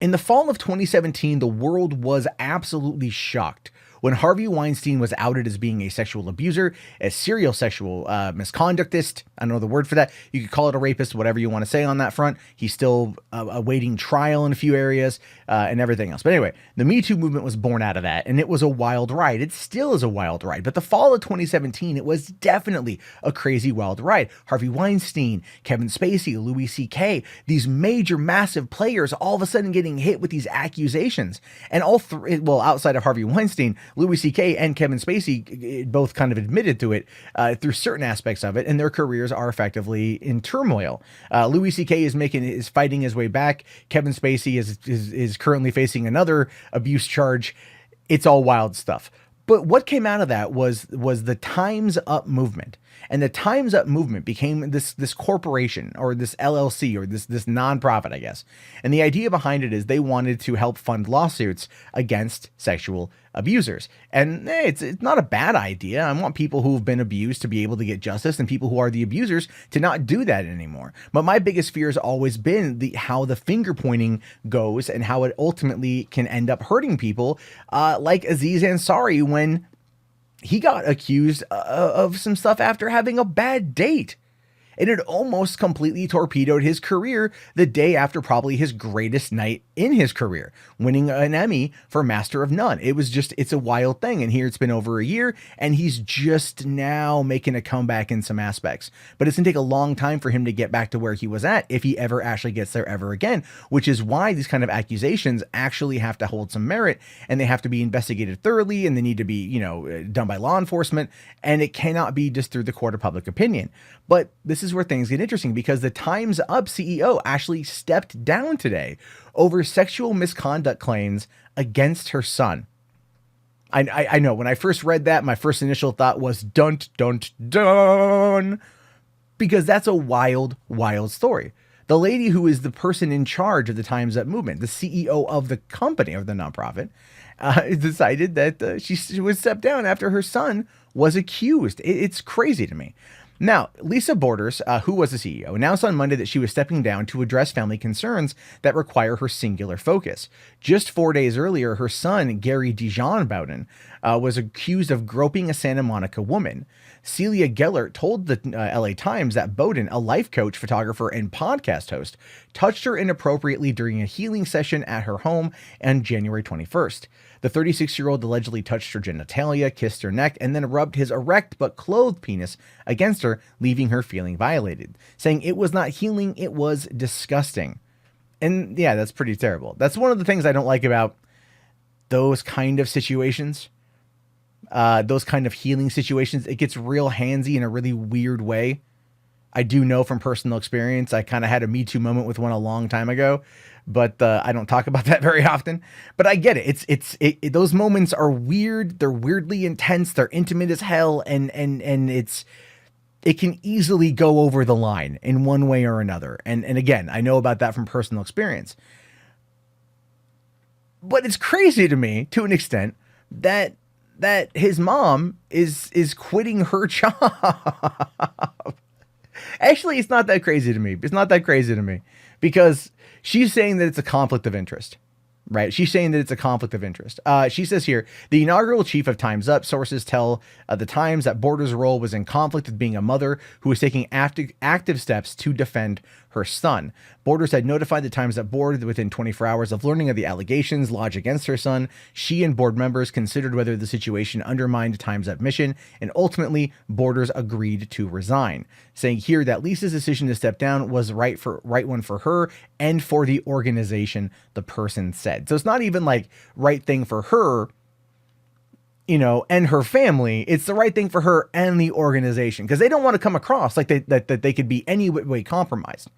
In the fall of 2017, the world was absolutely shocked when Harvey Weinstein was outed as being a sexual abuser, a serial sexual misconductist. I don't know the word for that. You could call it a rapist, whatever you want to say on that front. He's still awaiting trial in a few areas and everything else. But anyway, the Me Too movement was born out of that, and it was a wild ride. It still is a wild ride. But the fall of 2017, it was definitely a crazy wild ride. Harvey Weinstein, Kevin Spacey, Louis C.K., these major, massive players all of a sudden getting hit with these accusations. And all three, well, outside of Harvey Weinstein, Louis C.K. and Kevin Spacey both kind of admitted to it through certain aspects of it, and their careers are effectively in turmoil. Louis C.K. is fighting his way back. Kevin Spacey is currently facing another abuse charge. It's all wild stuff. But what came out of that was the Time's Up movement. And the Time's Up movement became this corporation, or this LLC, or this nonprofit, I guess. And the idea behind it is they wanted to help fund lawsuits against sexual abusers. And it's not a bad idea. I want people who've been abused to be able to get justice, and people who are the abusers to not do that anymore. But my biggest fear has always been how the finger pointing goes and how it ultimately can end up hurting people, like Aziz Ansari when he got accused of some stuff after having a bad date. And it almost completely torpedoed his career the day after probably his greatest night in his career, winning an Emmy for Master of None. It's a wild thing. And here it's been over a year, and he's just now making a comeback in some aspects. But it's going to take a long time for him to get back to where he was at, if he ever actually gets there ever again, which is why these kind of accusations actually have to hold some merit, and they have to be investigated thoroughly, and they need to be, done by law enforcement, and it cannot be just through the court of public opinion. But this is where things get interesting, because the Time's Up CEO actually stepped down today over sexual misconduct claims against her son. I know when I first read that, my first initial thought was dun, dun, dun, because that's a wild, wild story. The lady who is the person in charge of the Time's Up movement, the CEO of the company, of the nonprofit, decided that she would step down after her son was accused. It's crazy to me. Now, Lisa Borders, who was the CEO, announced on Monday that she was stepping down to address family concerns that require her singular focus. Just 4 days earlier, her son, Garry Dijon Bowden, was accused of groping a Santa Monica woman. Celia Gellert told the LA Times that Bowden, a life coach, photographer, and podcast host, touched her inappropriately during a healing session at her home on January 21st. The 36-year-old allegedly touched her genitalia, kissed her neck, and then rubbed his erect but clothed penis against her, leaving her feeling violated, saying it was not healing, it was disgusting. And yeah, that's pretty terrible. That's one of the things I don't like about those kind of situations. Those kind of healing situations. It gets real handsy in a really weird way. I do know from personal experience, I kind of had a Me Too moment with one a long time ago, but I don't talk about that very often. But I get it. Those moments are weird. They're weirdly intense. They're intimate as hell, and it can easily go over the line in one way or another. And again, I know about that from personal experience. But it's crazy to me, to an extent, that his mom is quitting her job. Actually, it's not that crazy to me. It's not that crazy to me, because she's saying that it's a conflict of interest, right? She's saying that it's a conflict of interest. She says here, the inaugural chief of Time's Up sources tell the Times that Borders' role was in conflict with being a mother who was taking active steps to defend her son. Borders had notified the Times Up board within 24 hours of learning of the allegations lodged against her son. She and board members considered whether the situation undermined Time's Up mission, and ultimately Borders agreed to resign, saying here that Lisa's decision to step down was right one for her and for the organization, the person said. So it's not even like right thing for her, and her family. It's the right thing for her and the organization, because they don't want to come across like that they could be any way compromised.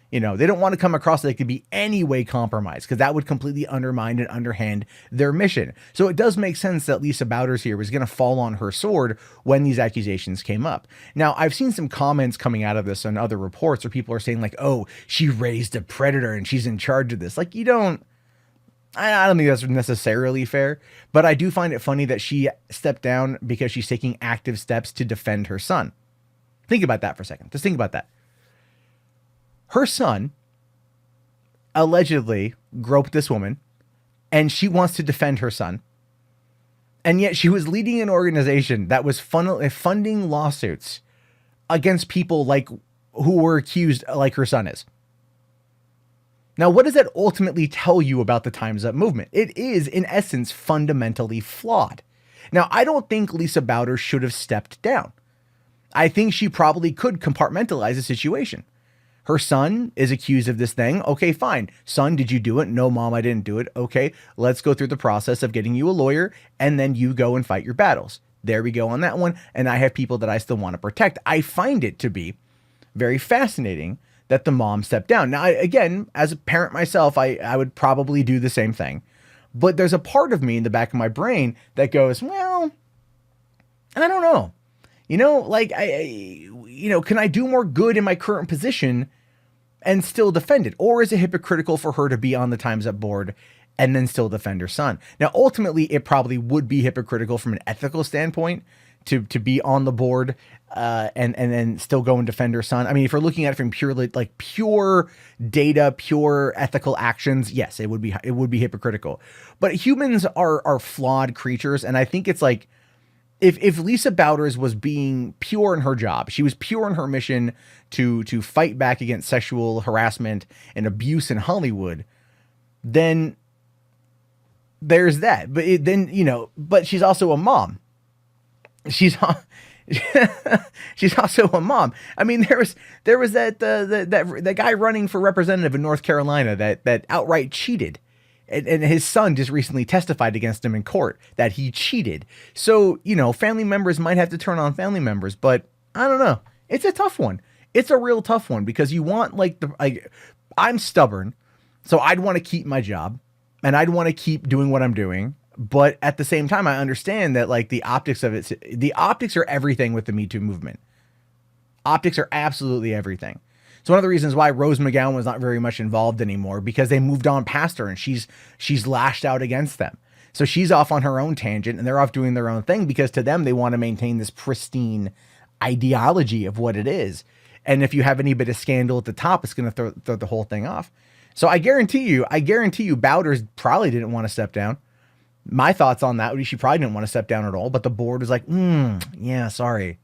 They don't want to come across like they could be any way compromised, because that would completely undermine and underhand their mission. So it does make sense that Lisa Bowders here was going to fall on her sword when these accusations came up. Now, I've seen some comments coming out of this on other reports where people are saying like, oh, she raised a predator and she's in charge of this. Like, I don't think that's necessarily fair, but I do find it funny that she stepped down because she's taking active steps to defend her son. Think about that for a second. Just think about that. Her son allegedly groped this woman, and she wants to defend her son. And yet she was leading an organization that was funding lawsuits against people like who were accused like her son is. Now, what does that ultimately tell you about the Time's Up movement? It is, in essence, fundamentally flawed. Now, I don't think Lisa Bowder should have stepped down. I think she probably could compartmentalize the situation. Her son is accused of this thing. Okay, fine. Son, did you do it? No, mom, I didn't do it. Okay, let's go through the process of getting you a lawyer, and then you go and fight your battles. There we go on that one. And I have people that I still want to protect. I find it to be very fascinating that the mom stepped down. Now, again, as a parent myself, I would probably do the same thing. But there's a part of me in the back of my brain that goes, well, I don't know. Like, can I do more good in my current position and still defend it? Or is it hypocritical for her to be on the Time's Up board and then still defend her son? Now, ultimately, it probably would be hypocritical from an ethical standpoint to be on the board and then still go and defend her son. I mean, if you're looking at it from pure data, pure ethical actions, yes, it would be hypocritical. But humans are flawed creatures, and I think it's like if Lisa Bowders was being pure in her job, she was pure in her mission to fight back against sexual harassment and abuse in Hollywood, then there's that. But she's also a mom. She's also a mom. I mean, there was that guy running for representative in North Carolina that outright cheated, and his son just recently testified against him in court that he cheated. So family members might have to turn on family members, but I don't know. It's a tough one. It's a real tough one because you want I'm stubborn, so I'd want to keep my job and I'd want to keep doing what I'm doing. But at the same time, I understand that the optics are everything with the Me Too movement. Optics are absolutely everything. It's one of the reasons why Rose McGowan was not very much involved anymore, because they moved on past her and she's lashed out against them. So she's off on her own tangent and they're off doing their own thing because to them, they want to maintain this pristine ideology of what it is. And if you have any bit of scandal at the top, it's going to throw the whole thing off. So I guarantee you Bowders probably didn't want to step down. My thoughts on that would be she probably didn't want to step down at all, but the board was like, yeah, sorry.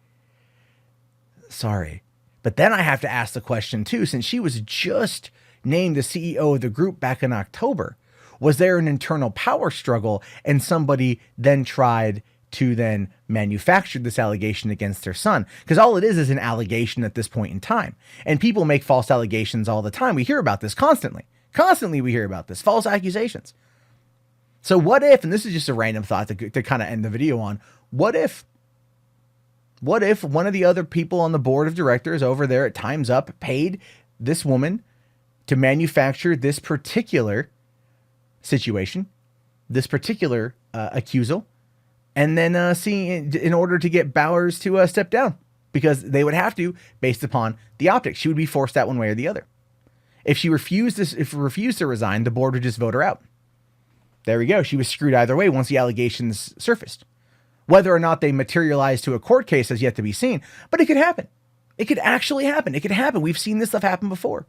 But then I have to ask the question too, since she was just named the CEO of the group back in October, was there an internal power struggle and somebody then tried to then manufacture this allegation against their son? Because all it is an allegation at this point in time. And people make false allegations all the time. We hear about this constantly. Constantly we hear about this, false accusations. So what if, and this is just a random thought to kind of end the video on, what if one of the other people on the board of directors over there at Time's Up paid this woman to manufacture this particular situation, this particular accusal, and then in order to get Bowers to step down, because they would have to, based upon the optics. She would be forced out one way or the other. If she refused to resign, the board would just vote her out. There we go. She was screwed either way once the allegations surfaced. Whether or not they materialize to a court case has yet to be seen, but it could happen. It could actually happen. It could happen. We've seen this stuff happen before.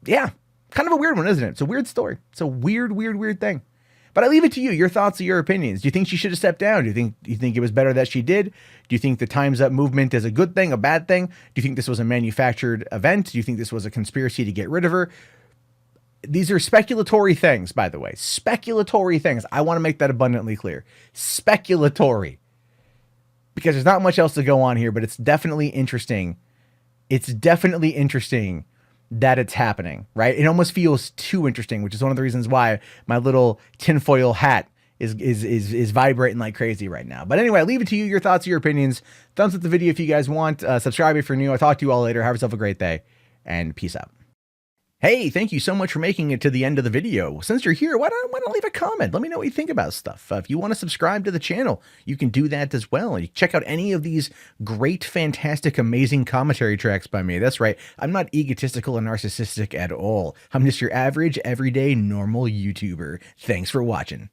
Yeah. Kind of a weird one, isn't it? It's a weird story. It's a weird thing. But I leave it to you. Your thoughts are your opinions. Do you think she should have stepped down? Do you think it was better that she did? Do you think the Time's Up movement is a good thing, a bad thing? Do you think this was a manufactured event? Do you think this was a conspiracy to get rid of her? These are speculatory things, by the way. Speculatory things. I want to make that abundantly clear. Speculatory. Because there's not much else to go on here, but it's definitely interesting. It's definitely interesting that it's happening, right? It almost feels too interesting, which is one of the reasons why my little tinfoil hat is vibrating like crazy right now. But anyway, I leave it to you. Your thoughts, your opinions. Thumbs up the video if you guys want. Subscribe if you're new. I'll talk to you all later. Have yourself a great day, and peace out. Hey, thank you so much for making it to the end of the video. Since you're here, why don't leave a comment? Let me know what you think about stuff. If you want to subscribe to the channel, you can do that as well. You check out any of these great, fantastic, amazing commentary tracks by me. That's right. I'm not egotistical or narcissistic at all. I'm just your average, everyday, normal YouTuber. Thanks for watching.